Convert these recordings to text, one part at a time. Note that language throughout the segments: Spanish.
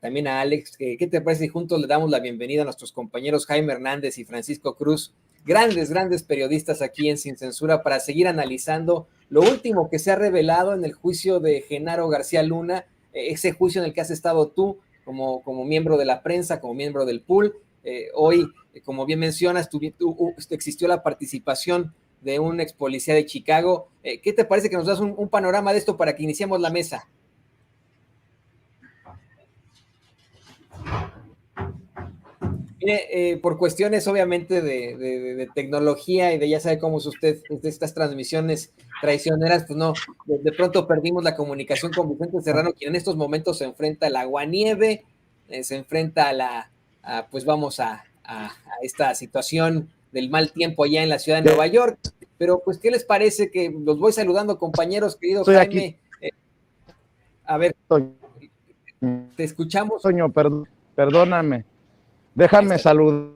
también a Alex. ¿Qué te parece si juntos le damos la bienvenida a nuestros compañeros Jaime Hernández y Francisco Cruz, grandes periodistas aquí en Sin Censura, para seguir analizando lo último que se ha revelado en el juicio de Genaro García Luna, ese juicio en el que has estado tú como miembro de la prensa, como miembro del pool? Hoy, como bien mencionas, existió la participación de un ex policía de Chicago. ¿Qué te parece que nos das un panorama de esto para que iniciemos la mesa? Mire, por cuestiones obviamente de tecnología y de ya sabe cómo es usted, estas transmisiones traicioneras, pues no, de pronto perdimos la comunicación con Vicente Serrano, quien en estos momentos se enfrenta al aguanieve, se enfrenta pues vamos a esta situación del mal tiempo allá en la ciudad de Nueva York. Pero pues, ¿qué les parece? Que los voy saludando, compañeros, querido Jaime. A ver, te escuchamos. Toño, perdóname. Déjame saludar.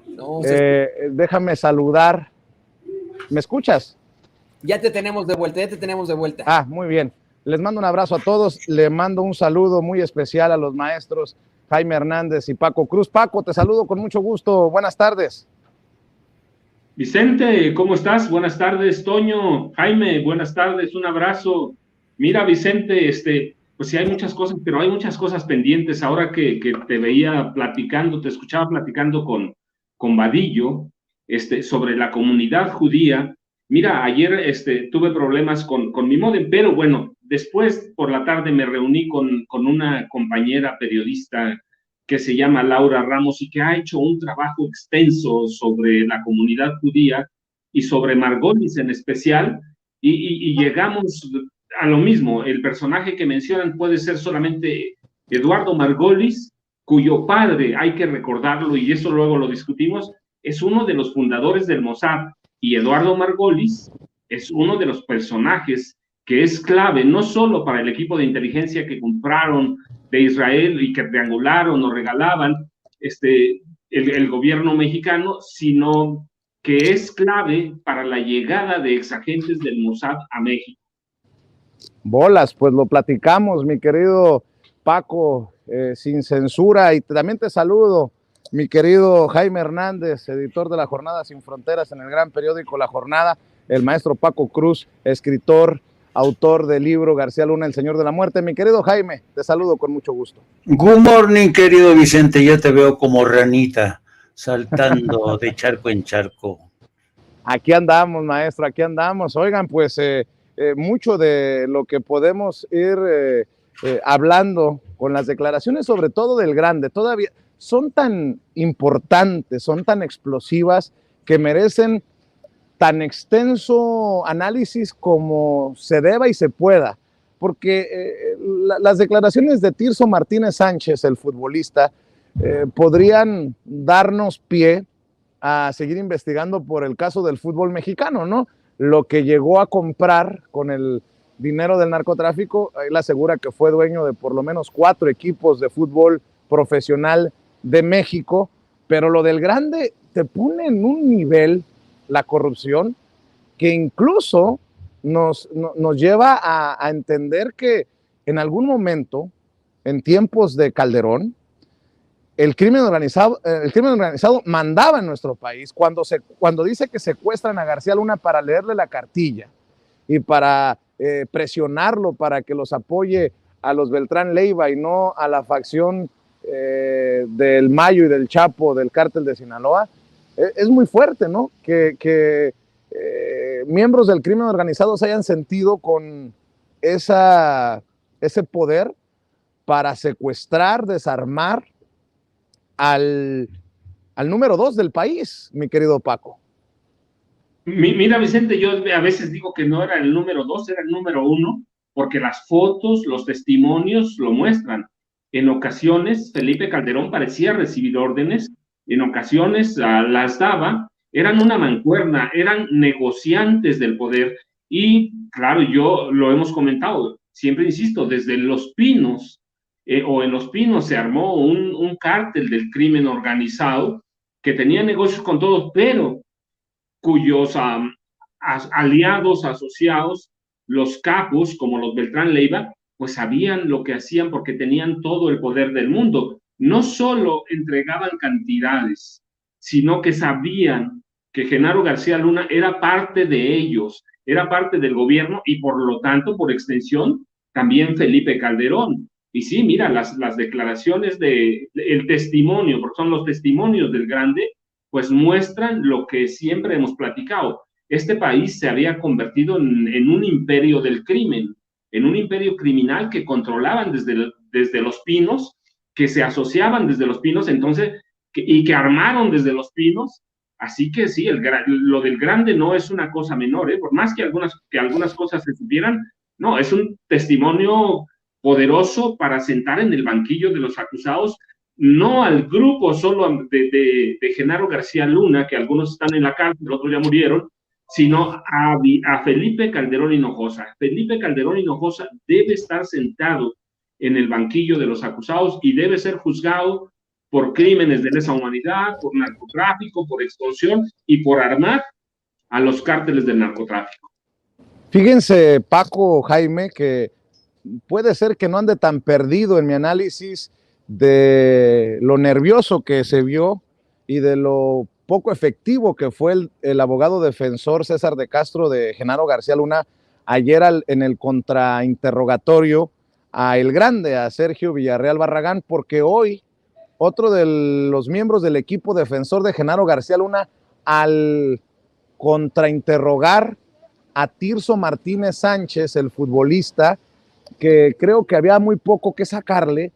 No, déjame saludar. ¿Me escuchas? Ya te tenemos de vuelta, Ah, muy bien. Les mando un abrazo a todos. Le mando un saludo muy especial a los maestros Jaime Hernández y Paco Cruz. Paco, te saludo con mucho gusto. Buenas tardes. Vicente, ¿cómo estás? Buenas tardes. Toño, Jaime, buenas tardes. Un abrazo. Mira, Vicente, pues sí hay muchas cosas, pero hay muchas cosas pendientes. Ahora que te veía platicando, te escuchaba platicando con Vadillo, sobre la comunidad judía. Mira, ayer tuve problemas con mi módem, pero bueno, después por la tarde me reuní con una compañera periodista que se llama Laura Ramos y que ha hecho un trabajo extenso sobre la comunidad judía y sobre Margolis en especial, y llegamos a lo mismo. El personaje que mencionan puede ser solamente Eduardo Margolis, cuyo padre, hay que recordarlo, y eso luego lo discutimos, es uno de los fundadores del Mossad, y Eduardo Margolis es uno de los personajes que es clave, no solo para el equipo de inteligencia que compraron de Israel y que triangularon o regalaban el gobierno mexicano, sino que es clave para la llegada de exagentes del Mossad a México. Bolas, pues lo platicamos, mi querido Paco, sin censura, y también te saludo, mi querido Jaime Hernández, editor de La Jornada Sin Fronteras en el gran periódico La Jornada, el maestro Paco Cruz, escritor, autor del libro García Luna, El Señor de la Muerte. Mi querido Jaime, te saludo con mucho gusto. Good morning, querido Vicente, ya te veo como ranita, saltando de charco en charco. Aquí andamos, maestro, aquí andamos. Oigan, pues mucho de lo que podemos ir hablando con las declaraciones, sobre todo del Grande, todavía son tan importantes, son tan explosivas, que merecen tan extenso análisis como se deba y se pueda, porque las declaraciones de Tirso Martínez Sánchez, el futbolista, podrían darnos pie a seguir investigando por el caso del fútbol mexicano, ¿no? Lo que llegó a comprar con el dinero del narcotráfico. Él asegura que fue dueño de por lo menos 4 equipos de fútbol profesional de México, pero lo del Grande te pone en un nivel la corrupción que incluso nos lleva a entender que en algún momento, en tiempos de Calderón, el crimen organizado mandaba en nuestro país. Cuando dice que secuestran a García Luna para leerle la cartilla y para presionarlo para que los apoye a los Beltrán Leiva y no a la facción del Mayo y del Chapo del cártel de Sinaloa, es muy fuerte, ¿no? Que miembros del crimen organizado se hayan sentido con ese poder para secuestrar, desarmar al número 2 del país, mi querido Paco. Mira, Vicente, yo a veces digo que no era el número 2, era el número 1, porque las fotos, los testimonios lo muestran. En ocasiones, Felipe Calderón parecía recibir órdenes, en ocasiones las daba, eran una mancuerna, eran negociantes del poder, y claro, yo lo hemos comentado, siempre insisto, desde Los Pinos, o en Los Pinos se armó un cártel del crimen organizado que tenía negocios con todos, pero cuyos aliados, asociados, los capos, como los Beltrán Leiva, pues sabían lo que hacían porque tenían todo el poder del mundo. No solo entregaban cantidades, sino que sabían que Genaro García Luna era parte de ellos, era parte del gobierno y por lo tanto, por extensión, también Felipe Calderón. Y sí, mira, las declaraciones el testimonio, porque son los testimonios del Grande, pues muestran lo que siempre hemos platicado. Este país se había convertido en un imperio del crimen, en un imperio criminal que controlaban desde Los Pinos, que se asociaban desde Los Pinos, entonces, y que armaron desde Los Pinos. Así que sí, lo del Grande no es una cosa menor, ¿eh? Por más que algunas cosas se supieran, no, es un testimonio poderoso para sentar en el banquillo de los acusados, no al grupo solo de Genaro García Luna, que algunos están en la cárcel, otros ya murieron, sino a Felipe Calderón Hinojosa. Felipe Calderón Hinojosa debe estar sentado en el banquillo de los acusados y debe ser juzgado por crímenes de lesa humanidad, por narcotráfico, por extorsión y por armar a los cárteles del narcotráfico. Fíjense, Paco, Jaime, que puede ser que no ande tan perdido en mi análisis de lo nervioso que se vio y de lo poco efectivo que fue el abogado defensor César de Castro de Genaro García Luna ayer en el contrainterrogatorio a El Grande, a Sergio Villarreal Barragán, porque hoy otro de los miembros del equipo defensor de Genaro García Luna, al contrainterrogar a Tirso Martínez Sánchez, el futbolista, que creo que había muy poco que sacarle,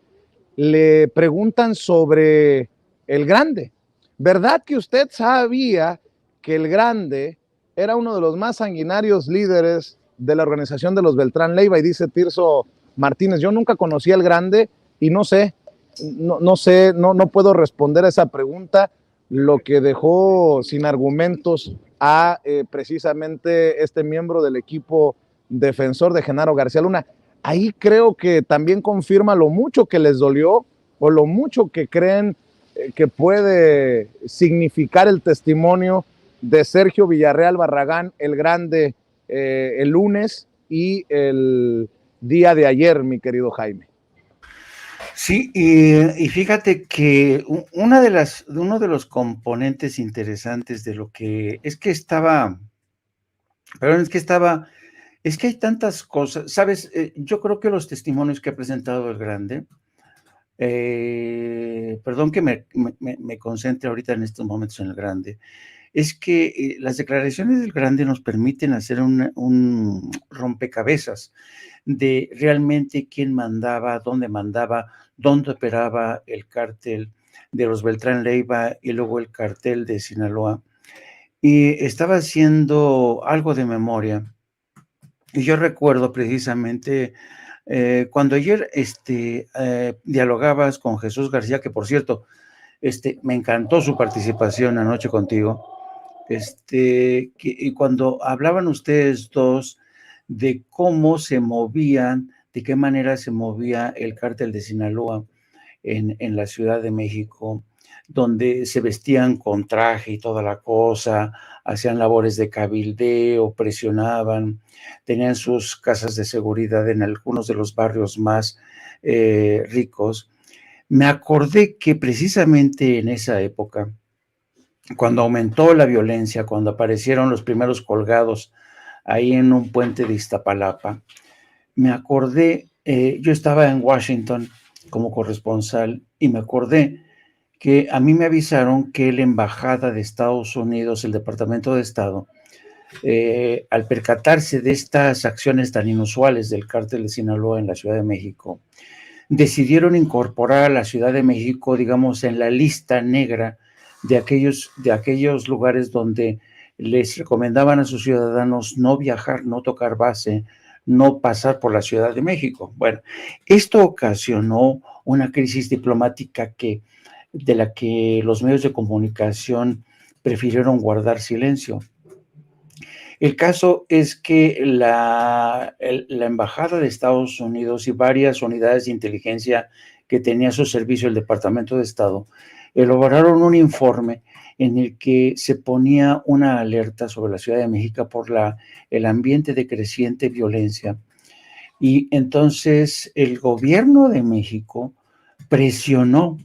le preguntan sobre El Grande. ¿Verdad que usted sabía que El Grande era uno de los más sanguinarios líderes de la organización de los Beltrán Leiva? Y dice Tirso Martínez, yo nunca conocí a El Grande y no sé, no puedo responder a esa pregunta, lo que dejó sin argumentos a precisamente este miembro del equipo defensor de Genaro García Luna. Ahí creo que también confirma lo mucho que les dolió o lo mucho que creen que puede significar el testimonio de Sergio Villarreal Barragán, El Grande, el lunes y el día de ayer, mi querido Jaime. Sí, y fíjate que uno de los componentes interesantes de lo que es que hay tantas cosas, ¿sabes? Yo creo que los testimonios que ha presentado El Grande, perdón que me concentre ahorita en estos momentos en El Grande, es que las declaraciones del Grande nos permiten hacer un rompecabezas de realmente quién mandaba, dónde operaba el cártel de los Beltrán Leiva y luego el cartel de Sinaloa. Y estaba haciendo algo de memoria. Y yo recuerdo precisamente cuando ayer dialogabas con Jesús García, que por cierto, me encantó su participación anoche contigo, y cuando hablaban ustedes dos de cómo se movían, de qué manera se movía el cártel de Sinaloa en la Ciudad de México, donde se vestían con traje y toda la cosa, hacían labores de cabildeo, presionaban, tenían sus casas de seguridad en algunos de los barrios más ricos. Me acordé que precisamente en esa época, cuando aumentó la violencia, cuando aparecieron los primeros colgados ahí en un puente de Iztapalapa, me acordé, yo estaba en Washington como corresponsal y me acordé que a mí me avisaron que la Embajada de Estados Unidos, el Departamento de Estado, al percatarse de estas acciones tan inusuales del cártel de Sinaloa en la Ciudad de México, decidieron incorporar a la Ciudad de México, digamos, en la lista negra de aquellos lugares donde les recomendaban a sus ciudadanos no viajar, no tocar base, no pasar por la Ciudad de México. Bueno, esto ocasionó una crisis diplomática de la que los medios de comunicación prefirieron guardar silencio. El caso es que la Embajada de Estados Unidos y varias unidades de inteligencia que tenía a su servicio el Departamento de Estado elaboraron un informe en el que se ponía una alerta sobre la Ciudad de México por el ambiente de creciente violencia Y entonces el gobierno de México presionó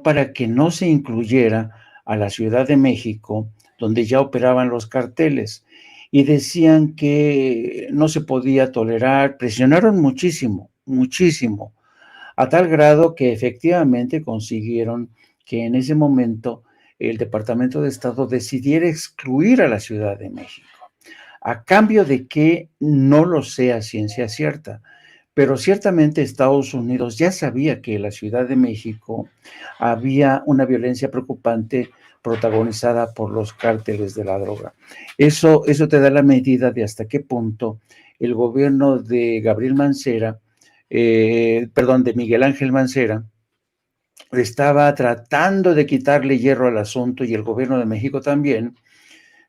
para que no se incluyera a la Ciudad de México, donde ya operaban los carteles, y decían que no se podía tolerar, presionaron muchísimo, muchísimo, a tal grado que efectivamente consiguieron que en ese momento el Departamento de Estado decidiera excluir a la Ciudad de México, a cambio de que no lo sea ciencia cierta. Pero ciertamente Estados Unidos ya sabía que en la Ciudad de México había una violencia preocupante protagonizada por los cárteles de la droga. Eso te da la medida de hasta qué punto el gobierno de Gabriel Mancera, de Miguel Ángel Mancera, estaba tratando de quitarle hierro al asunto, y el gobierno de México también,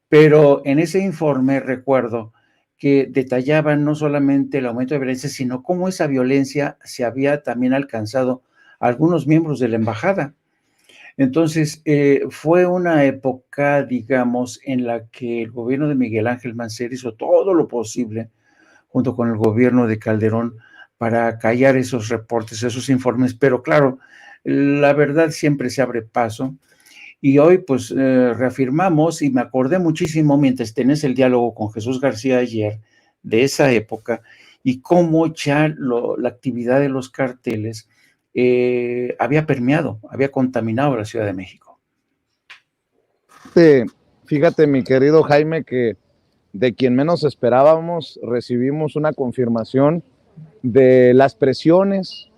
pero en ese informe recuerdo que detallaban no solamente el aumento de violencia, sino cómo esa violencia se había también alcanzado a algunos miembros de la embajada. Entonces, fue una época, digamos, en la que el gobierno de Miguel Ángel Mancera hizo todo lo posible, junto con el gobierno de Calderón, para callar esos reportes, esos informes, pero claro, la verdad siempre se abre paso. Y hoy pues reafirmamos, y me acordé muchísimo mientras tenés el diálogo con Jesús García ayer, de esa época, y cómo ya la actividad de los carteles había permeado, había contaminado la Ciudad de México. Fíjate, mi querido Jaime, que de quien menos esperábamos recibimos una confirmación de las presiones,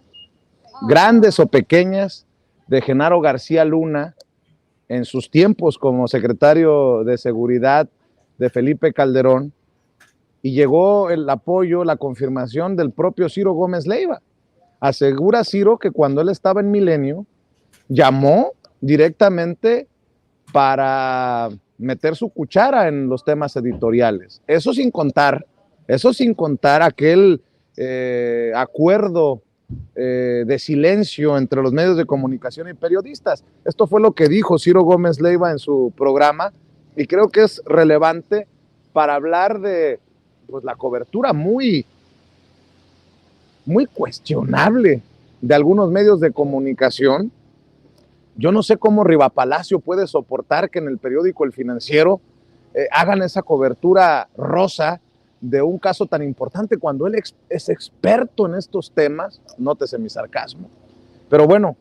grandes o pequeñas, de Genaro García Luna en sus tiempos como secretario de Seguridad de Felipe Calderón, y llegó el apoyo, la confirmación del propio Ciro Gómez Leiva. Asegura Ciro que cuando él estaba en Milenio, llamó directamente para meter su cuchara en los temas editoriales. Eso sin contar aquel acuerdo de silencio entre los medios de comunicación y periodistas. Esto fue lo que dijo Ciro Gómez Leiva en su programa, y creo que es relevante para hablar de pues, la cobertura muy cuestionable de algunos medios de comunicación. Yo no sé cómo Riva Palacio puede soportar que en el periódico El Financiero hagan esa cobertura rosa de un caso tan importante cuando él es experto en estos temas. Nótese mi sarcasmo. Pero bueno,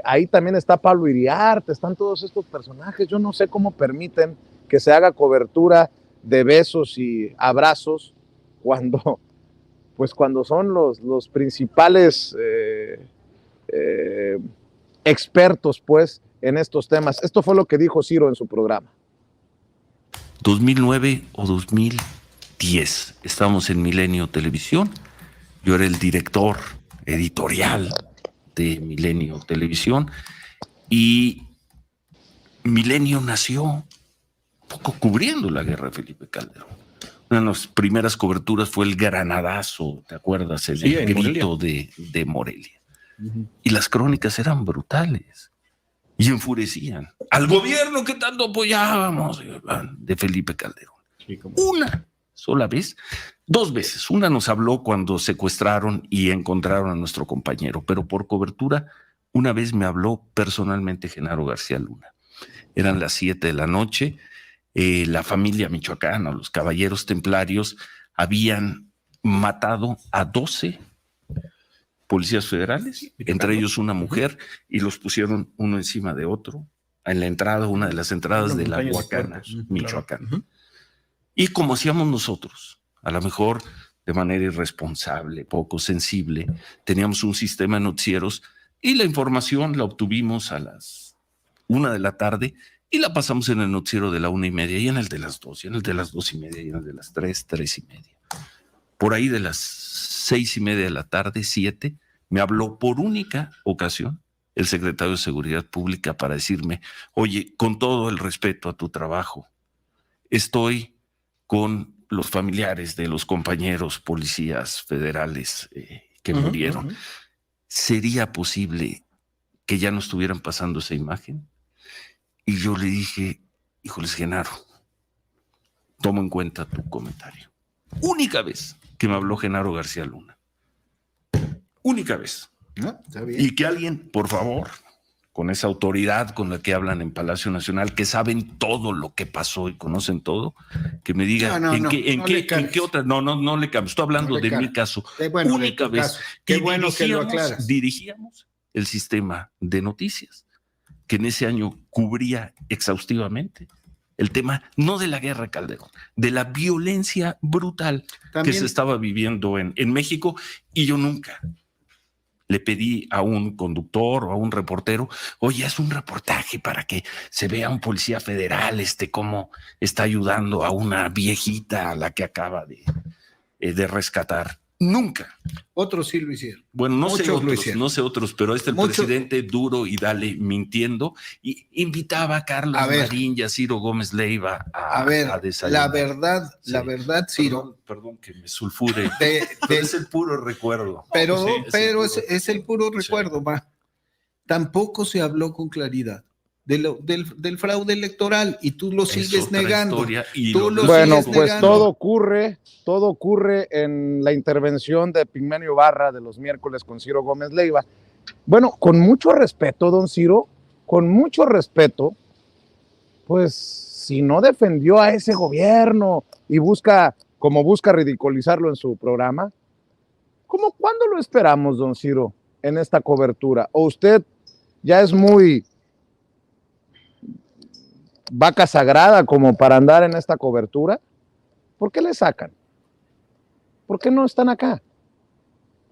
ahí también está Pablo Iriarte, están todos estos personajes. Yo no sé cómo permiten que se haga cobertura de besos y abrazos cuando son los principales expertos pues en estos temas. Esto fue lo que dijo Ciro en su programa. 2009 o 2010, estábamos en Milenio Televisión, yo era el director editorial de Milenio Televisión, y Milenio nació un poco cubriendo la guerra de Felipe Calderón. Una de las primeras coberturas fue el granadazo, ¿te acuerdas? El grito de Morelia. Y las crónicas eran brutales y enfurecían al gobierno que tanto apoyábamos de Felipe Calderón. Sí, una sola vez, 2 veces. Una nos habló cuando secuestraron y encontraron a nuestro compañero, pero por cobertura, una vez me habló personalmente Genaro García Luna. Eran las 7 de la noche, la familia michoacana, los caballeros templarios, habían matado a 12 policías federales, entre ellos una mujer, y los pusieron uno encima de otro en la entrada, una de las entradas de la Huacana, Michoacán. Claro. Y como hacíamos nosotros, a lo mejor de manera irresponsable, poco sensible, teníamos un sistema de noticieros y la información la obtuvimos a las 1 de la tarde y la pasamos en el noticiero de la 1:30 y en el de las 2, y en el de las 2:30 y en el de las 3, 3:30. Por ahí de las 6:30 de la tarde, 7, me habló por única ocasión el secretario de Seguridad Pública para decirme: oye, con todo el respeto a tu trabajo, estoy con los familiares de los compañeros policías federales que murieron. ¿Sería posible que ya no estuvieran pasando esa imagen? Y yo le dije: híjoles, Genaro, tomo en cuenta tu comentario. Única vez que me habló Genaro García Luna. Única vez. ¿No? Está bien. Y que alguien, por favor, con esa autoridad con la que hablan en Palacio Nacional, que saben todo lo que pasó y conocen todo, que me diga en qué otra. No le cambio. Estoy hablando de mi caso. Bueno, única vez. Caso. Qué bueno que lo aclaras. Dirigíamos el sistema de noticias, que en ese año cubría exhaustivamente el tema, no de la guerra de Calderón, de la violencia brutal también que se estaba viviendo en México, y yo nunca le pedí a un conductor o a un reportero, oye, haz un reportaje para que se vea un policía federal, cómo está ayudando a una viejita a la que acaba de rescatar. Nunca. Otros sí lo hicieron. Bueno, no sé otros, pero el presidente duro y dale mintiendo, y invitaba a Carlos Marín y a Ciro Gómez Leiva a desayunar. La verdad, Ciro. Perdón que me sulfure. Es el puro recuerdo. Pero es el puro recuerdo, va. Tampoco se habló con claridad del fraude electoral, y tú lo sigues negando. Bueno, pues todo ocurre en la intervención de Pigmenio Ibarra de los miércoles con Ciro Gómez Leiva. Bueno, con mucho respeto, don Ciro, con mucho respeto, pues si no defendió a ese gobierno y busca ridiculizarlo en su programa, ¿cuándo lo esperamos, don Ciro, en esta cobertura? ¿O usted ya es muy vaca sagrada como para andar en esta cobertura? ¿Por qué le sacan? ¿Por qué no están acá?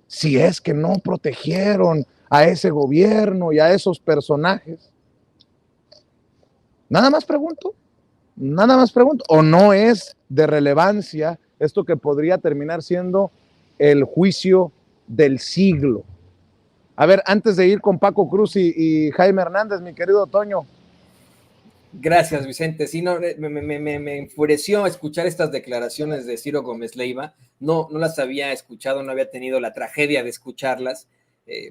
Si es que no protegieron a ese gobierno y a esos personajes. Nada más pregunto. ¿O no es de relevancia esto que podría terminar siendo el juicio del siglo? A ver, antes de ir con Paco Cruz y Jaime Hernández, mi querido Toño. Gracias, Vicente. Sí, no, me enfureció escuchar estas declaraciones de Ciro Gómez Leiva. No las había escuchado, no había tenido la tragedia de escucharlas,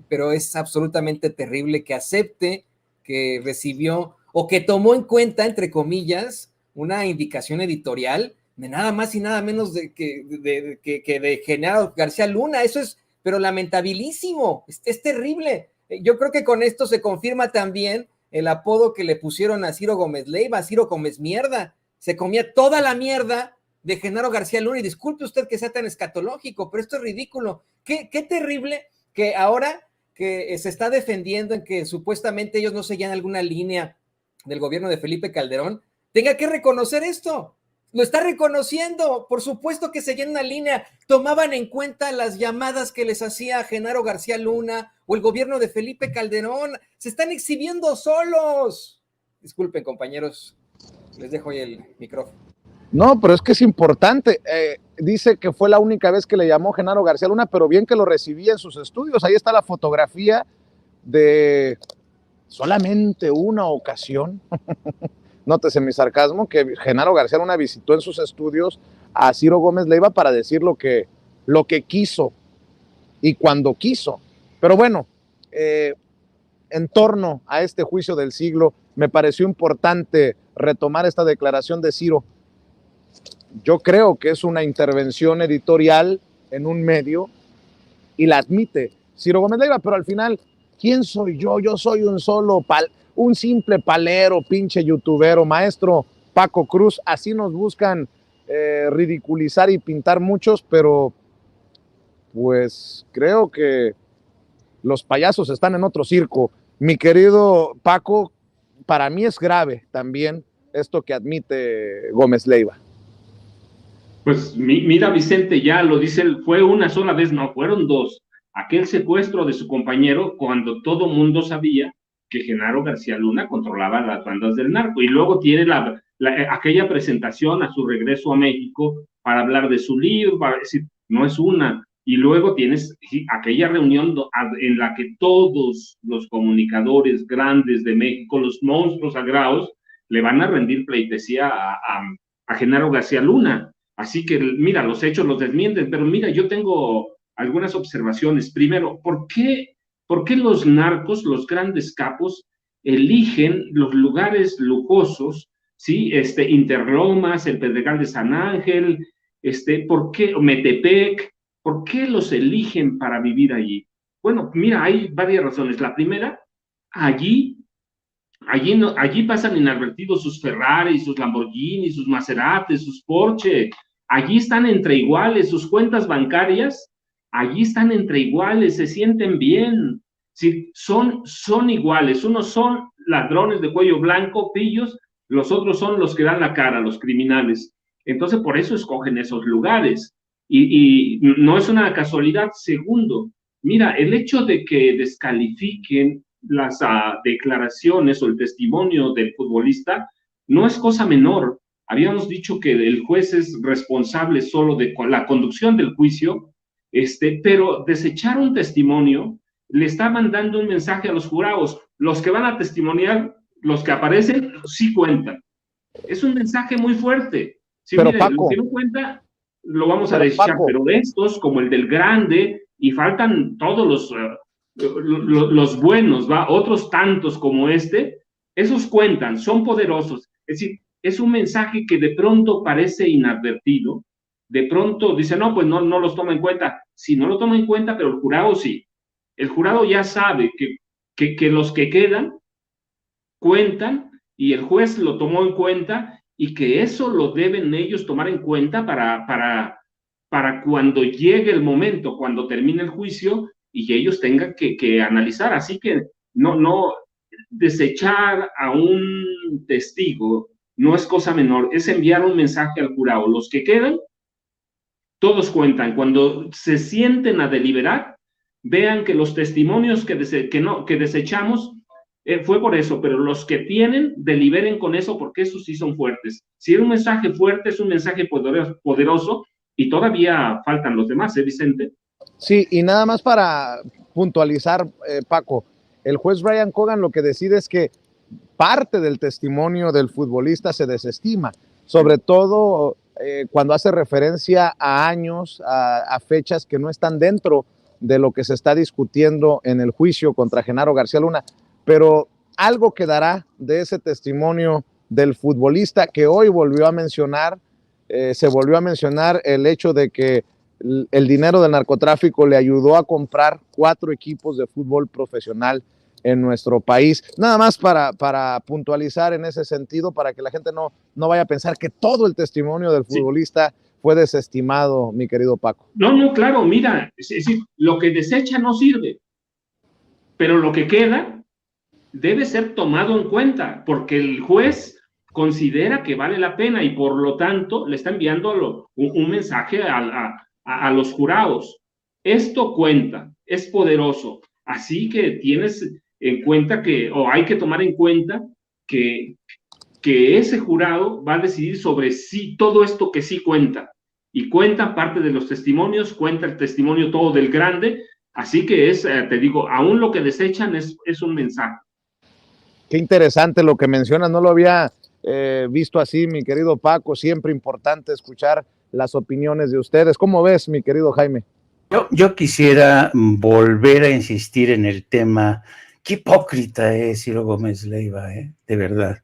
pero es absolutamente terrible que acepte que recibió o que tomó en cuenta, entre comillas, una indicación editorial de nada más y nada menos que de Genaro García Luna. Eso es, pero lamentabilísimo, es terrible. Yo creo que con esto se confirma también el apodo que le pusieron a Ciro Gómez Leiva, Ciro Gómez Mierda. Se comía toda la mierda de Genaro García Luna, y disculpe usted que sea tan escatológico, pero esto es ridículo. Qué terrible que ahora que se está defendiendo en que supuestamente ellos no seguían alguna línea del gobierno de Felipe Calderón, tenga que reconocer esto. Lo está reconociendo. Por supuesto que seguían una línea, tomaban en cuenta las llamadas que les hacía Genaro García Luna o el gobierno de Felipe Calderón. Se están exhibiendo solos. Disculpen, compañeros, les dejo ahí el micrófono. No, pero es que es importante. Dice que fue la única vez que le llamó Genaro García Luna, pero bien que lo recibía en sus estudios. Ahí está la fotografía de solamente una ocasión. Nótese mi sarcasmo, que Genaro García Luna visitó en sus estudios a Ciro Gómez Leiva para decir lo que quiso y cuando quiso. Pero bueno, en torno a este juicio del siglo, me pareció importante retomar esta declaración de Ciro. Yo creo que es una intervención editorial en un medio y la admite Ciro Gómez Leiva, pero al final, ¿quién soy yo? Yo soy un simple palero, pinche youtubero, maestro Paco Cruz. Así nos buscan ridiculizar y pintar muchos, pero pues creo que los payasos están en otro circo. Mi querido Paco, para mí es grave también esto que admite Gómez Leiva. Pues mira, Vicente, ya lo dice, fue una sola vez, no, fueron dos. Aquel secuestro de su compañero cuando todo mundo sabía que Genaro García Luna controlaba las bandas del narco, y luego tiene aquella presentación a su regreso a México para hablar de su libro, para decir, no es una, y luego tienes aquella reunión en la que todos los comunicadores grandes de México, los monstruos sagrados, le van a rendir pleitesía a Genaro García Luna. Así que mira, los hechos los desmienten, pero mira, yo tengo algunas observaciones. Primero, ¿por qué los narcos, los grandes capos, eligen los lugares lujosos, ¿sí? Interlomas, el Pedregal de San Ángel, ¿por qué Metepec? ¿Por qué los eligen para vivir allí? Bueno, mira, hay varias razones. La primera, allí pasan inadvertidos sus Ferrari, sus Lamborghini, sus Maserati, sus Porsche. Allí están entre iguales, sus cuentas bancarias, allí están entre iguales, se sienten bien. Sí, son iguales. Unos son ladrones de cuello blanco, pillos, los otros son los que dan la cara, los criminales. Entonces, por eso escogen esos lugares. Y no es una casualidad. Segundo, mira, el hecho de que descalifiquen las declaraciones o el testimonio del futbolista no es cosa menor. Habíamos dicho que el juez es responsable solo de la conducción del juicio, pero desechar un testimonio le está mandando un mensaje a los jurados. Los que van a testimoniar, los que aparecen, sí cuentan. Es un mensaje muy fuerte. Sí, pero mire, Paco, lo que no cuenta lo vamos a desechar, pero estos, como el del Grande, y faltan todos los buenos, ¿va? Otros tantos como esos cuentan, son poderosos. Es decir, es un mensaje que de pronto parece inadvertido, de pronto dice, no, pues no los toma en cuenta. Sí, no lo toma en cuenta, pero el jurado sí. El jurado ya sabe que los que quedan cuentan y el juez lo tomó en cuenta y que eso lo deben ellos tomar en cuenta para cuando llegue el momento, cuando termine el juicio y ellos tengan que analizar. Así que no desechar a un testigo no es cosa menor, es enviar un mensaje al jurado. Los que quedan, todos cuentan. Cuando se sienten a deliberar, vean que los testimonios que desechamos fue por eso, pero los que tienen, deliberen con eso, porque esos sí son fuertes. Si es un mensaje fuerte, es un mensaje poderoso, y todavía faltan los demás, Vicente. Sí, y nada más para puntualizar, Paco, el juez Brian Cogan lo que decide es que parte del testimonio del futbolista se desestima, sobre todo cuando hace referencia a años, a fechas que no están dentro de lo que se está discutiendo en el juicio contra Genaro García Luna, pero algo quedará de ese testimonio del futbolista que hoy volvió a mencionar, se volvió a mencionar el hecho de que el dinero del narcotráfico le ayudó a comprar 4 equipos de fútbol profesional en nuestro país. Nada más para puntualizar en ese sentido, para que la gente no vaya a pensar que todo el testimonio del futbolista fue desestimado, mi querido Paco. No, claro, mira, es decir, lo que desecha no sirve, pero lo que queda debe ser tomado en cuenta, porque el juez considera que vale la pena y por lo tanto le está enviando un mensaje a los jurados. Esto cuenta, es poderoso, así que tienes en cuenta hay que tomar en cuenta que ese jurado va a decidir sobre sí todo esto que sí cuenta, y cuenta parte de los testimonios, cuenta el testimonio todo del Grande, así que te digo, aún lo que desechan es un mensaje. Qué interesante lo que mencionas, no lo había visto así, mi querido Paco, siempre importante escuchar las opiniones de ustedes. ¿Cómo ves, mi querido Jaime? Yo quisiera volver a insistir en el tema. Qué hipócrita es Ciro Gómez Leiva, de verdad.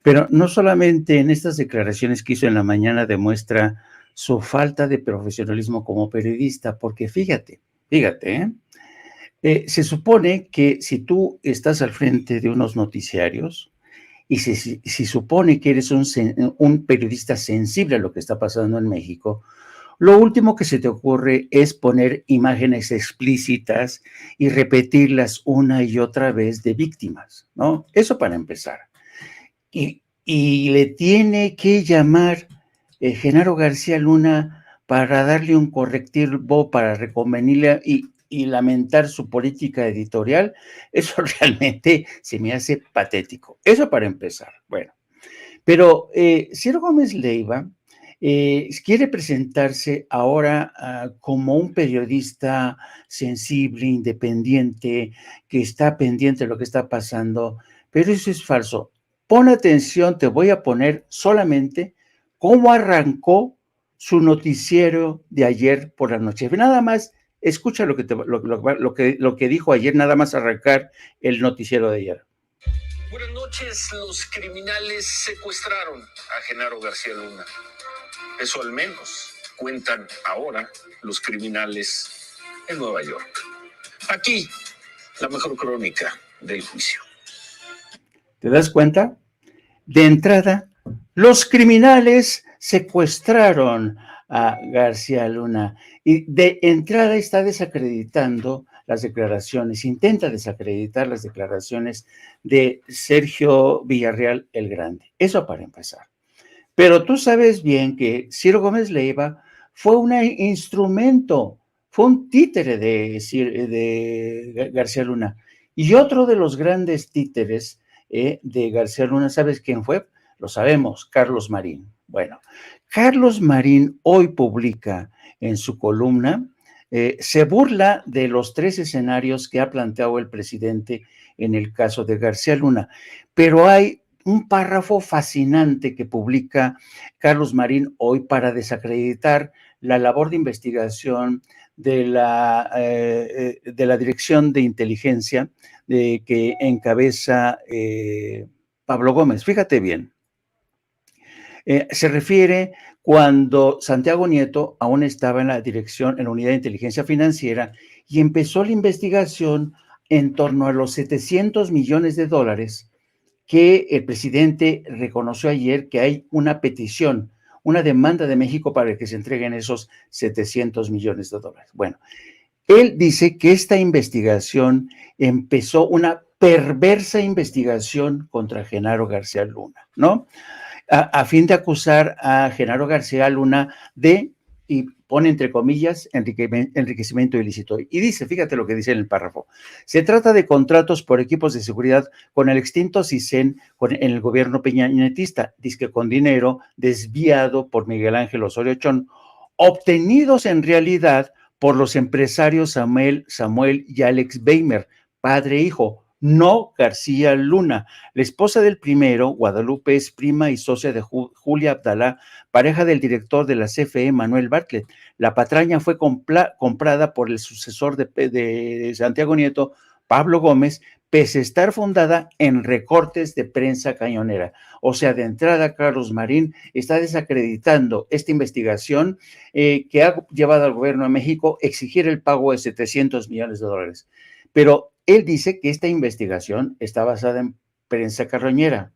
Pero no solamente en estas declaraciones que hizo en la mañana demuestra su falta de profesionalismo como periodista, porque fíjate, se supone que si tú estás al frente de unos noticiarios y si supone que eres un periodista sensible a lo que está pasando en México, lo último que se te ocurre es poner imágenes explícitas y repetirlas una y otra vez de víctimas, ¿no? Eso para empezar. Y le tiene que llamar Genaro García Luna para darle un correctivo, para reconvenirle y lamentar su política editorial. Eso realmente se me hace patético. Eso para empezar. Bueno, pero Ciro Gómez Leiva quiere presentarse ahora como un periodista sensible, independiente, que está pendiente de lo que está pasando, pero eso es falso. Pon atención, te voy a poner solamente cómo arrancó su noticiero de ayer por la noche. Nada más, escucha lo que dijo ayer, nada más arrancar el noticiero de ayer. Buenas noches, los criminales secuestraron a Genaro García Luna. Eso al menos cuentan ahora los criminales en Nueva York. Aquí, la mejor crónica del juicio. ¿Te das cuenta? De entrada, los criminales secuestraron a García Luna y de entrada está desacreditando las declaraciones, intenta desacreditar las declaraciones de Sergio Villarreal el Grande. Eso para empezar. Pero tú sabes bien que Ciro Gómez Leiva fue un instrumento, fue un títere de García Luna. Y otro de los grandes títeres de García Luna, ¿sabes quién fue? Lo sabemos, Carlos Marín. Bueno, Carlos Marín hoy publica en su columna, se burla de los 3 escenarios que ha planteado el presidente en el caso de García Luna, pero hay un párrafo fascinante que publica Carlos Marín hoy para desacreditar la labor de investigación de la Dirección de Inteligencia que encabeza Pablo Gómez. Fíjate bien. Se refiere cuando Santiago Nieto aún estaba en la dirección, en la Unidad de Inteligencia Financiera, y empezó la investigación en torno a los 700 millones de dólares que el presidente reconoció ayer que hay una petición, una demanda de México para que se entreguen esos 700 millones de dólares. Bueno, él dice que esta investigación empezó una perversa investigación contra Genaro García Luna, ¿no? A fin de acusar a Genaro García Luna de, y pone entre comillas, enriquecimiento ilícito. Y dice, fíjate lo que dice en el párrafo, se trata de contratos por equipos de seguridad con el extinto CISEN en el gobierno peñanetista, dizque con dinero desviado por Miguel Ángel Osorio Chong, obtenidos en realidad por los empresarios Samuel y Alex Weimer, padre e hijo, no García Luna. La esposa del primero, Guadalupe, es prima y socia de Julia Abdalá, pareja del director de la CFE, Manuel Bartlett. La patraña fue comprada por el sucesor de Santiago Nieto, Pablo Gómez, pese a estar fundada en recortes de prensa cañonera. O sea, de entrada, Carlos Marín está desacreditando esta investigación que ha llevado al gobierno de México a exigir el pago de 700 millones de dólares. Pero él dice que esta investigación está basada en prensa carroñera.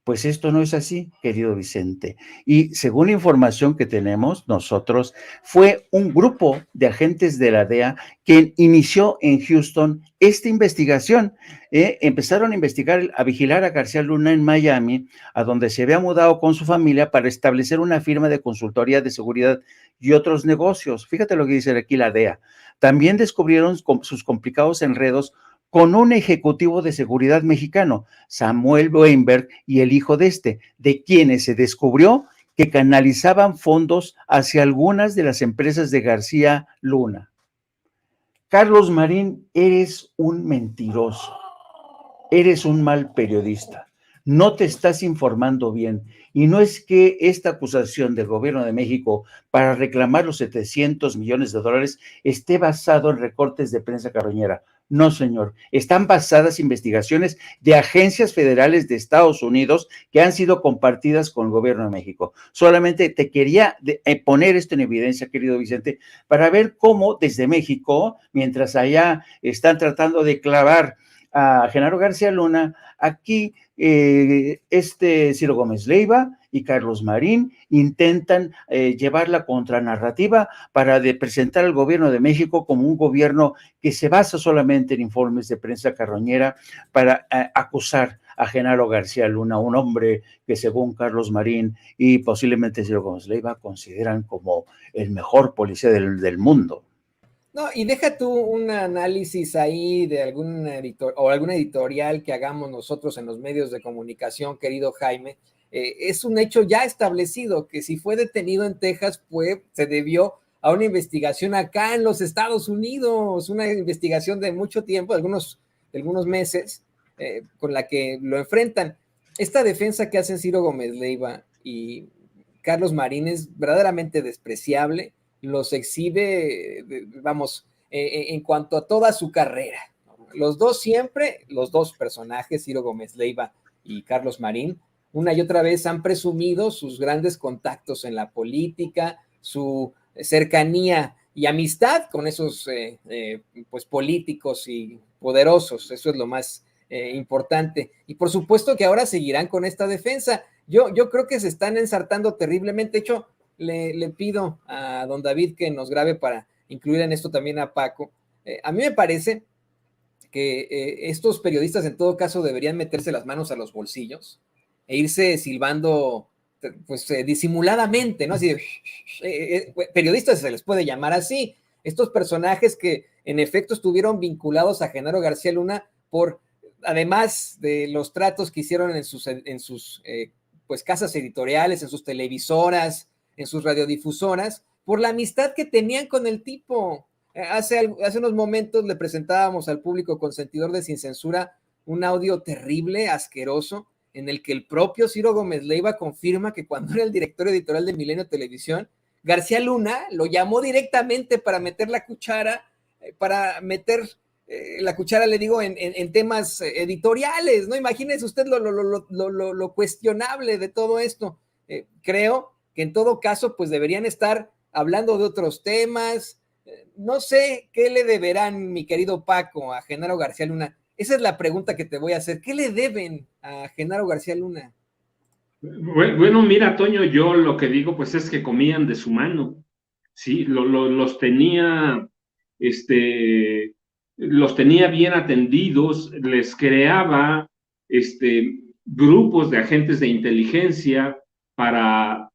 Pues esto no es así, querido Vicente. Y según la información que tenemos nosotros, fue un grupo de agentes de la DEA quien inició en Houston esta investigación. Empezaron a investigar, a vigilar a García Luna en Miami, a donde se había mudado con su familia para establecer una firma de consultoría de seguridad y otros negocios. Fíjate lo que dice aquí la DEA. También descubrieron sus complicados enredos con un ejecutivo de seguridad mexicano, Samuel Weinberg, y el hijo de quienes se descubrió que canalizaban fondos hacia algunas de las empresas de García Luna. Carlos Marín, eres un mentiroso, eres un mal periodista, no te estás informando bien, y no es que esta acusación del gobierno de México para reclamar los 700 millones de dólares esté basado en recortes de prensa carroñera. No, señor, están basadas investigaciones de agencias federales de Estados Unidos que han sido compartidas con el gobierno de México. Solamente te quería poner esto en evidencia, querido Vicente, para ver cómo desde México, mientras allá están tratando de clavar a Genaro García Luna, aquí Ciro Gómez Leiva y Carlos Marín intentan llevar la contranarrativa para presentar al gobierno de México como un gobierno que se basa solamente en informes de prensa carroñera para acusar a Genaro García Luna, un hombre que según Carlos Marín y posiblemente Ciro Gómez Leiva consideran como el mejor policía del mundo. No, y deja tú un análisis ahí de algún editor o alguna editorial que hagamos nosotros en los medios de comunicación, querido Jaime. Es un hecho ya establecido que si fue detenido en Texas, se debió a una investigación acá en los Estados Unidos, una investigación de mucho tiempo, de algunos meses, con la que lo enfrentan. Esta defensa que hacen Ciro Gómez Leiva y Carlos Marín es verdaderamente despreciable. Los exhibe, en cuanto a toda su carrera. Los dos personajes, Ciro Gómez Leiva y Carlos Marín, una y otra vez han presumido sus grandes contactos en la política, su cercanía y amistad con esos pues políticos y poderosos. Eso es lo más importante. Y por supuesto que ahora seguirán con esta defensa. Yo creo que se están ensartando terriblemente. De hecho, le pido a don David que nos grabe para incluir en esto también a Paco. A mí me parece que estos periodistas en todo caso deberían meterse las manos a los bolsillos e irse silbando pues disimuladamente, ¿no? Así de, periodistas se les puede llamar así. Estos personajes que en efecto estuvieron vinculados a Genaro García Luna por, además de los tratos que hicieron en sus pues casas editoriales, en sus televisoras, en sus radiodifusoras, por la amistad que tenían con el tipo. Hace unos momentos le presentábamos al público consentidor de Sin Censura un audio terrible, asqueroso, en el que el propio Ciro Gómez Leiva confirma que cuando era el director editorial de Milenio Televisión, García Luna lo llamó directamente para meter la cuchara, le digo, en temas editoriales, ¿no? Imagínese usted lo cuestionable de todo esto. Creo que en todo caso, pues deberían estar hablando de otros temas. No sé qué le deberán, mi querido Paco, a Genaro García Luna. Esa es la pregunta que te voy a hacer. ¿Qué le deben a Genaro García Luna? Bueno, mira, Toño, yo lo que digo pues es que comían de su mano, ¿sí? Los tenía bien atendidos, les creaba grupos de agentes de inteligencia para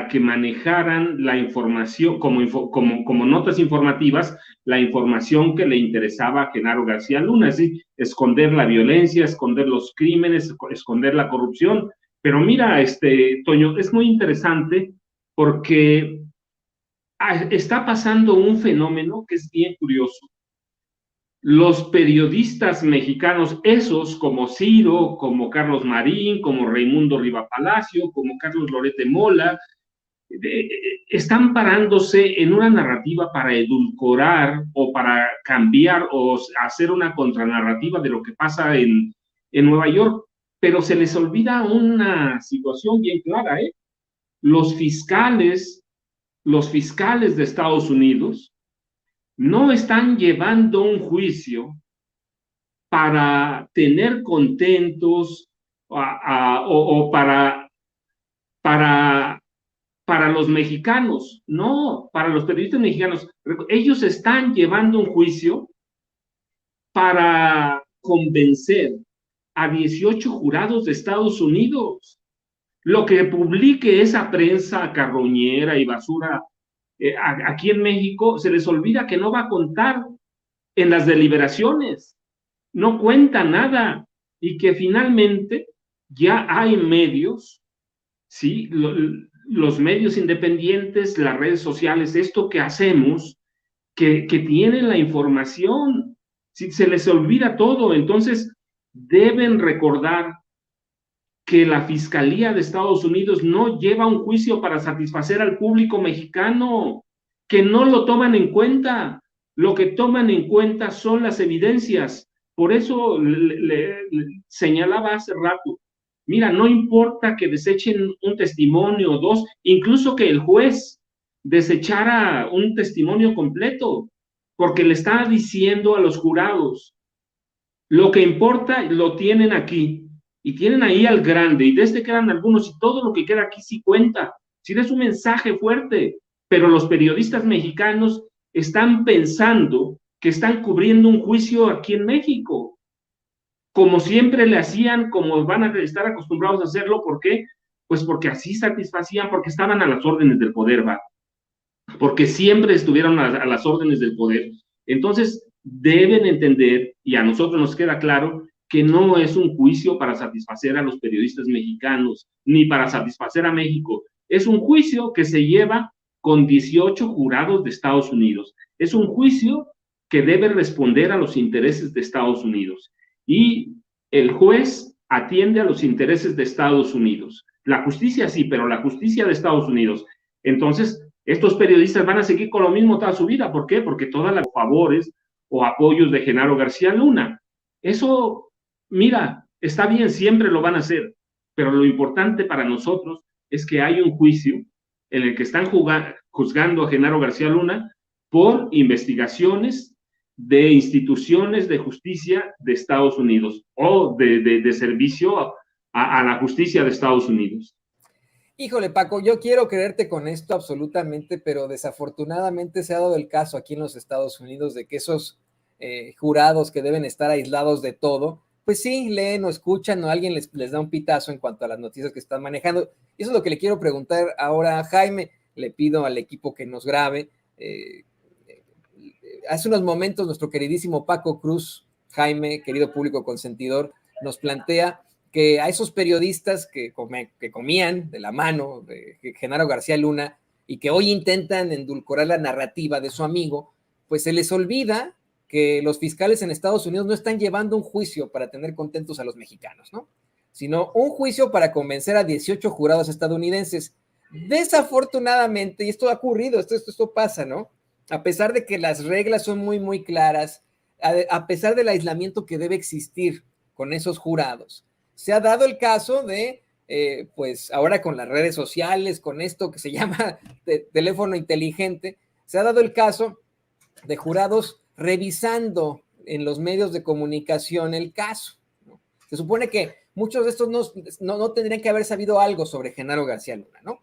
que manejaran la información, como notas informativas, la información que le interesaba a Genaro García Luna, es decir, esconder la violencia, esconder los crímenes, esconder la corrupción. Pero mira, Toño, es muy interesante porque está pasando un fenómeno que es bien curioso. Los periodistas mexicanos, esos como Ciro, como Carlos Marín, como Raimundo Riva Palacio, como Carlos Loret de Mola, están parándose en una narrativa para edulcorar o para cambiar o hacer una contranarrativa de lo que pasa en Nueva York, pero se les olvida una situación bien clara, ¿eh? Los fiscales de Estados Unidos no están llevando un juicio para tener contentos o para los mexicanos, no, para los periodistas mexicanos. Ellos están llevando un juicio para convencer a 18 jurados de Estados Unidos. Lo que publique esa prensa carroñera y basura aquí en México, se les olvida que no va a contar en las deliberaciones, no cuenta nada, y que finalmente ya hay medios, ¿sí? Los medios independientes, las redes sociales, esto que hacemos, que tienen la información, ¿sí? Se les olvida todo. Entonces deben recordar que la Fiscalía de Estados Unidos no lleva un juicio para satisfacer al público mexicano, que no lo toman en cuenta. Lo que toman en cuenta son las evidencias. Por eso le señalaba hace rato, mira, no importa que desechen un testimonio o dos, incluso que el juez desechara un testimonio completo, porque le está diciendo a los jurados, lo que importa lo tienen aquí. Y tienen ahí al grande, y desde quedan algunos, y todo lo que queda aquí sí cuenta. Sí es un mensaje fuerte, pero los periodistas mexicanos están pensando que están cubriendo un juicio aquí en México, como siempre le hacían, como van a estar acostumbrados a hacerlo. ¿Por qué? Pues porque así satisfacían, porque estaban a las órdenes del poder, ¿va? Porque siempre estuvieron a las órdenes del poder. Entonces, deben entender, y a nosotros nos queda claro, que no es un juicio para satisfacer a los periodistas mexicanos, ni para satisfacer a México. Es un juicio que se lleva con 18 jurados de Estados Unidos. Es un juicio que debe responder a los intereses de Estados Unidos. Y el juez atiende a los intereses de Estados Unidos. La justicia sí, pero la justicia de Estados Unidos. Entonces, estos periodistas van a seguir con lo mismo toda su vida. ¿Por qué? Porque todas las favores o apoyos de Genaro García Luna. Eso, mira, está bien, siempre lo van a hacer, pero lo importante para nosotros es que hay un juicio en el que están juzgando a Genaro García Luna por investigaciones de instituciones de justicia de Estados Unidos o de servicio a la justicia de Estados Unidos. Híjole, Paco, yo quiero creerte con esto absolutamente, pero desafortunadamente se ha dado el caso aquí en los Estados Unidos de que esos jurados que deben estar aislados de todo, pues sí, leen o escuchan o alguien les da un pitazo en cuanto a las noticias que están manejando. Y eso es lo que le quiero preguntar ahora a Jaime. Le pido al equipo que nos grabe. Hace unos momentos nuestro queridísimo Paco Cruz, Jaime, querido público consentidor, nos plantea que a esos periodistas que comían de la mano de Genaro García Luna y que hoy intentan endulcorar la narrativa de su amigo, pues se les olvida que los fiscales en Estados Unidos no están llevando un juicio para tener contentos a los mexicanos, ¿no? Sino un juicio para convencer a 18 jurados estadounidenses. Desafortunadamente, y esto ha ocurrido, esto pasa, ¿no? A pesar de que las reglas son muy, muy claras, a pesar del aislamiento que debe existir con esos jurados, se ha dado el caso de, pues ahora con las redes sociales, con esto que se llama teléfono inteligente, se ha dado el caso de jurados revisando en los medios de comunicación el caso, ¿no? Se supone que muchos de estos no tendrían que haber sabido algo sobre Genaro García Luna, ¿no?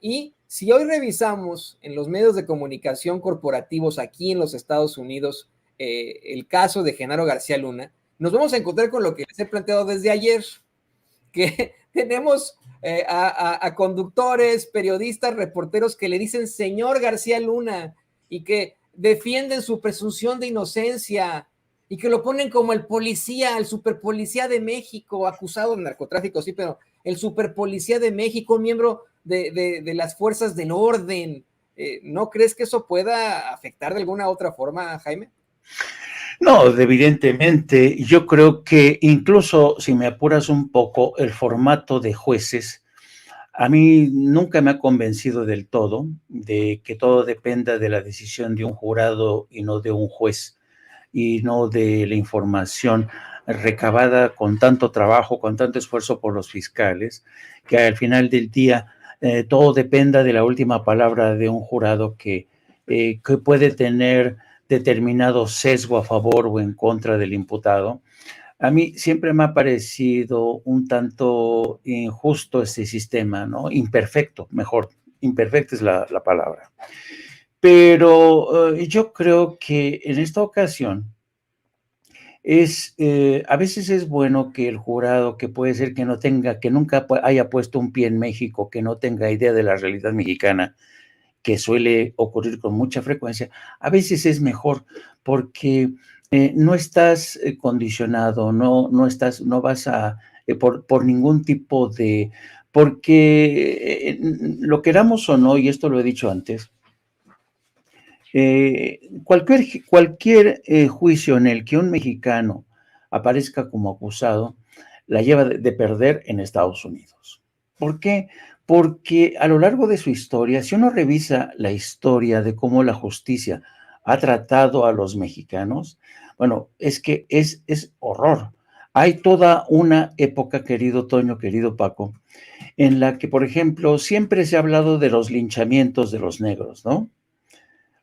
Y si hoy revisamos en los medios de comunicación corporativos aquí en los Estados Unidos el caso de Genaro García Luna, nos vamos a encontrar con lo que les he planteado desde ayer, que tenemos a conductores, periodistas, reporteros que le dicen señor García Luna y que defienden su presunción de inocencia y que lo ponen como el policía, el superpolicía de México, acusado de narcotráfico, sí, pero el superpolicía de México, miembro de las fuerzas del orden. ¿No crees que eso pueda afectar de alguna otra forma, Jaime? No, evidentemente, yo creo que incluso si me apuras un poco, el formato de jueces, a mí nunca me ha convencido del todo de que todo dependa de la decisión de un jurado y no de un juez, y no de la información recabada con tanto trabajo, con tanto esfuerzo por los fiscales, que al final del día todo dependa de la última palabra de un jurado que puede tener determinado sesgo a favor o en contra del imputado. A mí siempre me ha parecido un tanto injusto este sistema, ¿no? Imperfecto, mejor, imperfecta es la palabra. Pero yo creo que en esta ocasión a veces es bueno que el jurado, que puede ser que nunca haya puesto un pie en México, que no tenga idea de la realidad mexicana, que suele ocurrir con mucha frecuencia, a veces es mejor porque no estás condicionado, no vas a, por ningún tipo de, porque lo queramos o no, y esto lo he dicho antes, cualquier juicio en el que un mexicano aparezca como acusado, la lleva de perder en Estados Unidos. ¿Por qué? Porque a lo largo de su historia, si uno revisa la historia de cómo la justicia ha tratado a los mexicanos, bueno, es que es horror. Hay toda una época, querido Toño, querido Paco, en la que, por ejemplo, siempre se ha hablado de los linchamientos de los negros, ¿no?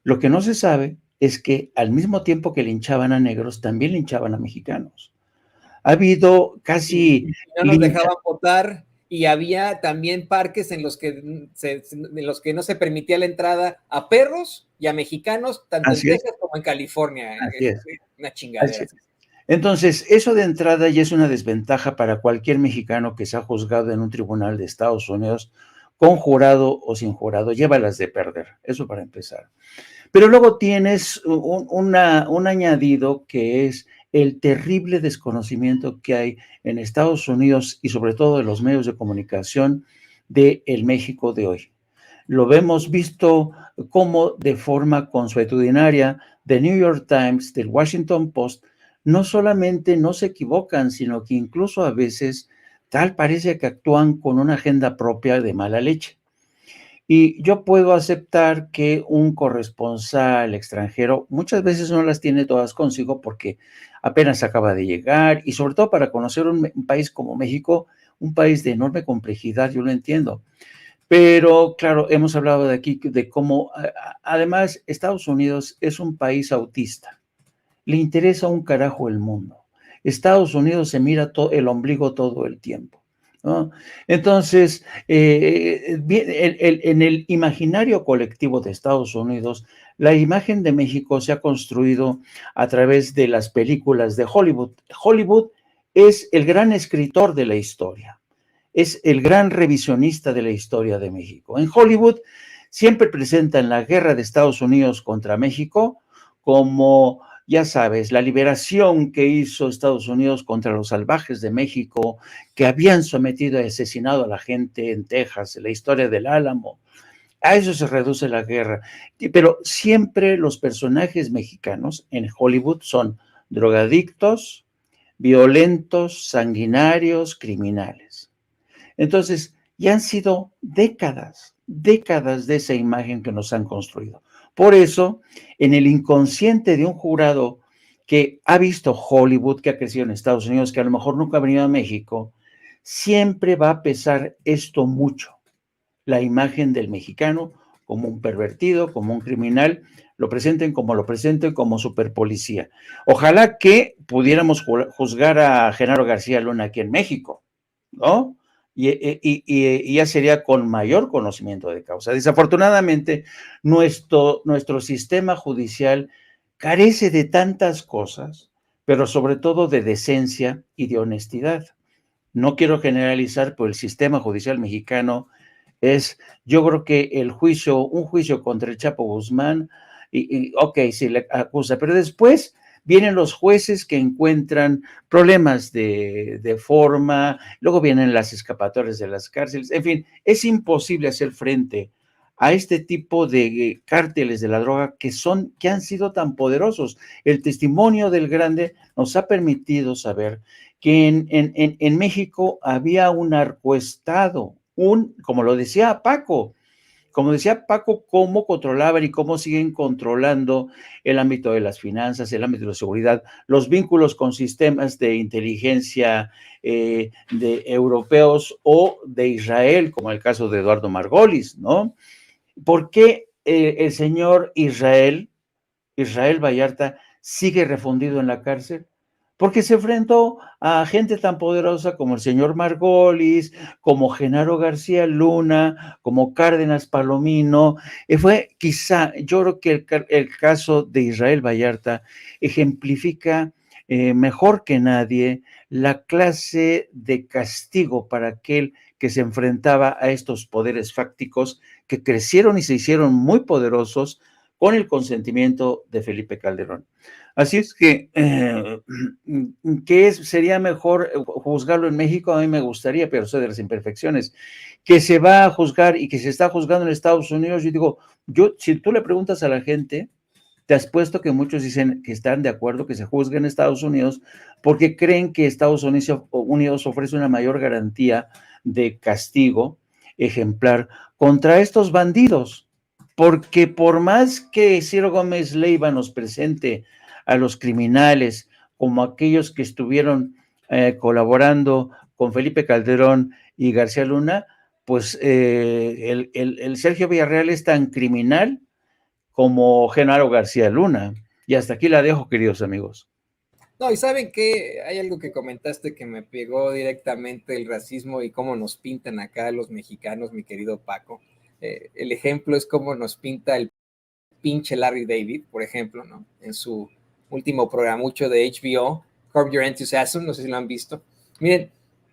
Lo que no se sabe es que al mismo tiempo que linchaban a negros, también linchaban a mexicanos. Ha habido casi... No nos dejaban votar y había también parques en los que no se permitía la entrada a perros y a mexicanos, tanto en Texas como en California. Así es. Una chingadera. Entonces, eso de entrada ya es una desventaja para cualquier mexicano que se ha juzgado en un tribunal de Estados Unidos, con jurado o sin jurado, llévalas de perder. Eso para empezar. Pero luego tienes un añadido que es el terrible desconocimiento que hay en Estados Unidos y sobre todo en los medios de comunicación del México de hoy. Lo hemos visto como de forma consuetudinaria The New York Times, del Washington Post, no solamente no se equivocan, sino que incluso a veces tal parece que actúan con una agenda propia de mala leche. Y yo puedo aceptar que un corresponsal extranjero muchas veces no las tiene todas consigo porque apenas acaba de llegar y sobre todo para conocer un país como México, un país de enorme complejidad, yo lo entiendo. Pero claro, hemos hablado de aquí de cómo, además, Estados Unidos es un país autista. Le interesa un carajo el mundo. Estados Unidos se mira el ombligo todo el tiempo, ¿no? Entonces, en el imaginario colectivo de Estados Unidos, la imagen de México se ha construido a través de las películas de Hollywood. Hollywood es el gran escritor de la historia, es el gran revisionista de la historia de México. En Hollywood siempre presentan la guerra de Estados Unidos contra México como, ya sabes, la liberación que hizo Estados Unidos contra los salvajes de México, que habían sometido y asesinado a la gente en Texas, la historia del Álamo. A eso se reduce la guerra. Pero siempre los personajes mexicanos en Hollywood son drogadictos, violentos, sanguinarios, criminales. Entonces, ya han sido décadas de esa imagen que nos han construido. Por eso, en el inconsciente de un jurado que ha visto Hollywood, que ha crecido en Estados Unidos, que a lo mejor nunca ha venido a México, siempre va a pesar esto mucho. La imagen del mexicano como un pervertido, como un criminal, lo presenten como superpolicía. Ojalá que pudiéramos juzgar a Genaro García Luna aquí en México, ¿no? Y ya sería con mayor conocimiento de causa. Desafortunadamente, nuestro sistema judicial carece de tantas cosas, pero sobre todo de decencia y de honestidad. No quiero generalizar, pero el sistema judicial mexicano yo creo que un juicio contra el Chapo Guzmán, ok, sí le acusa, pero después vienen los jueces que encuentran problemas de forma, luego vienen las escapatorias de las cárceles, en fin, es imposible hacer frente a este tipo de cárteles de la droga que han sido tan poderosos. El testimonio del Grande nos ha permitido saber que en México había un narcoestado, como lo decía Paco, cómo controlaban y cómo siguen controlando el ámbito de las finanzas, el ámbito de la seguridad, los vínculos con sistemas de inteligencia de europeos o de Israel, como el caso de Eduardo Margolis, ¿no? ¿Por qué el señor Israel Vallarta sigue refundido en la cárcel? Porque se enfrentó a gente tan poderosa como el señor Margolis, como Genaro García Luna, como Cárdenas Palomino. Yo creo que el caso de Israel Vallarta ejemplifica mejor que nadie la clase de castigo para aquel que se enfrentaba a estos poderes fácticos que crecieron y se hicieron muy poderosos con el consentimiento de Felipe Calderón. Así es que, sería mejor juzgarlo en México? A mí me gustaría, pero soy de las imperfecciones. Que se va a juzgar y que se está juzgando en Estados Unidos, yo digo, si tú le preguntas a la gente, te has puesto que muchos dicen que están de acuerdo que se juzgue en Estados Unidos porque creen que Estados Unidos ofrece una mayor garantía de castigo ejemplar contra estos bandidos. Porque por más que Ciro Gómez Leiva nos presente a los criminales como aquellos que estuvieron colaborando con Felipe Calderón y García Luna, pues el Sergio Villarreal es tan criminal como Genaro García Luna. Y hasta aquí la dejo, queridos amigos. No, y saben que hay algo que comentaste que me pegó directamente, el racismo y cómo nos pintan acá los mexicanos, mi querido Paco. El ejemplo es cómo nos pinta el pinche Larry David, por ejemplo, ¿no? En su último programucho de HBO, Curb Your Enthusiasm, no sé si lo han visto. Miren,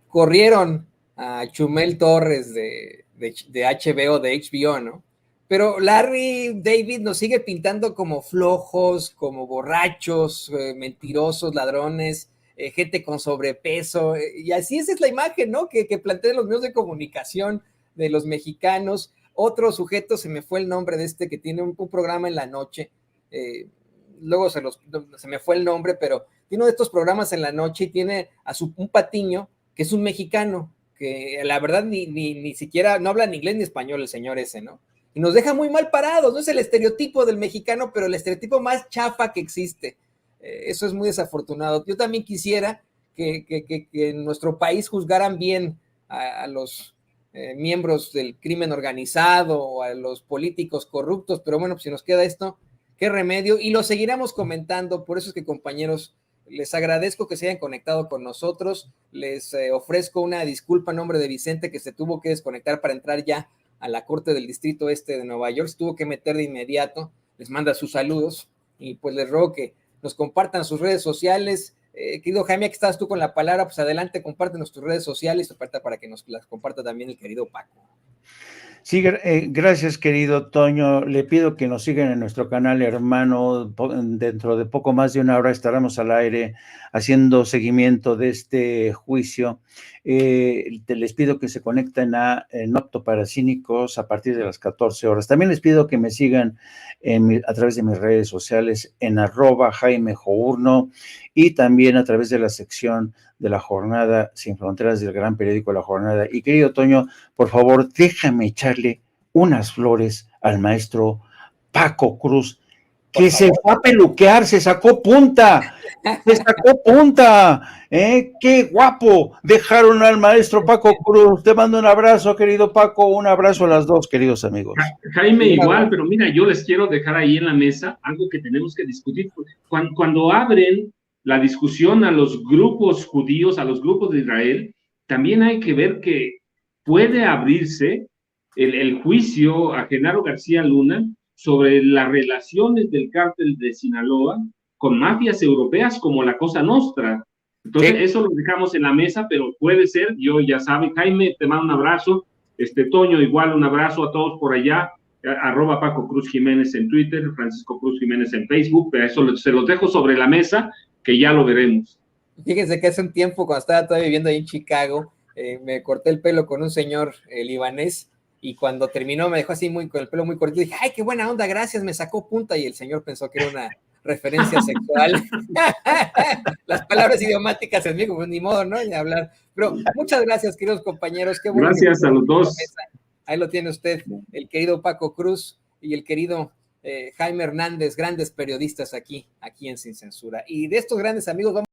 corrieron a Chumel Torres de HBO, de HBO, ¿no? Pero Larry David nos sigue pintando como flojos, como borrachos, mentirosos, ladrones, gente con sobrepeso, y así esa es la imagen, ¿no? Que plantean los medios de comunicación de los mexicanos. Otro sujeto, se me fue el nombre de este, que tiene un programa en la noche, luego se me fue el nombre, pero tiene uno de estos programas en la noche y tiene un patiño que es un mexicano, que la verdad ni siquiera, no habla ni inglés ni español el señor ese, ¿no? Y nos deja muy mal parados, no es el estereotipo del mexicano, pero el estereotipo más chafa que existe. Eso es muy desafortunado. Yo también quisiera que en nuestro país juzgaran bien a los miembros del crimen organizado o a los políticos corruptos, pero bueno, pues si nos queda esto, qué remedio, y lo seguiremos comentando. Por eso es que, compañeros, les agradezco que se hayan conectado con nosotros. Les ofrezco una disculpa en nombre de Vicente, que se tuvo que desconectar para entrar ya a la Corte del Distrito Este de Nueva York, se tuvo que meter de inmediato. Les manda sus saludos y pues les ruego que nos compartan sus redes sociales. Querido Jaime, que estás tú con la palabra, pues adelante, compártenos tus redes sociales, para que nos las comparta también el querido Paco. Sí, gracias, querido Toño. Le pido que nos sigan en nuestro canal hermano. Dentro de poco más de una hora estaremos al aire haciendo seguimiento de este juicio. Les pido que se conecten a No Apto para Cínicos a partir de las 14 horas. También les pido que me sigan a través de mis redes sociales en @JaimeJourno y también a través de la sección de La Jornada Sin Fronteras del gran periódico La Jornada. Y querido Toño, por favor, déjame echarle unas flores al maestro Paco Cruz, que se fue a peluquear, se sacó punta, qué guapo, dejaron al maestro Paco Cruz. Te mando un abrazo, querido Paco, un abrazo a las dos, queridos amigos. Jaime, igual, pero mira, yo les quiero dejar ahí en la mesa algo que tenemos que discutir. Cuando abren la discusión a los grupos judíos, a los grupos de Israel, también hay que ver que puede abrirse el juicio a Genaro García Luna sobre las relaciones del cártel de Sinaloa con mafias europeas como la Cosa Nostra. Entonces, eso lo dejamos en la mesa, pero puede ser, yo ya saben, Jaime, te mando un abrazo, Toño, igual un abrazo a todos por allá, @Paco Cruz Jiménez en Twitter, Francisco Cruz Jiménez en Facebook, pero eso se los dejo sobre la mesa, que ya lo veremos. Fíjense que hace un tiempo, cuando estaba todavía viviendo ahí en Chicago, me corté el pelo con un señor libanés, y cuando terminó me dejó así con el pelo muy cortito, y dije, ¡ay, qué buena onda, gracias! Me sacó punta, y el señor pensó que era una referencia sexual. Las palabras idiomáticas en mí, pues ni modo, ¿no? Ni hablar. Pero muchas gracias, queridos compañeros. Qué bueno. Gracias a los dos. Ahí lo tiene usted, el querido Paco Cruz y el querido Jaime Hernández, grandes periodistas aquí en Sin Censura. Y de estos grandes amigos vamos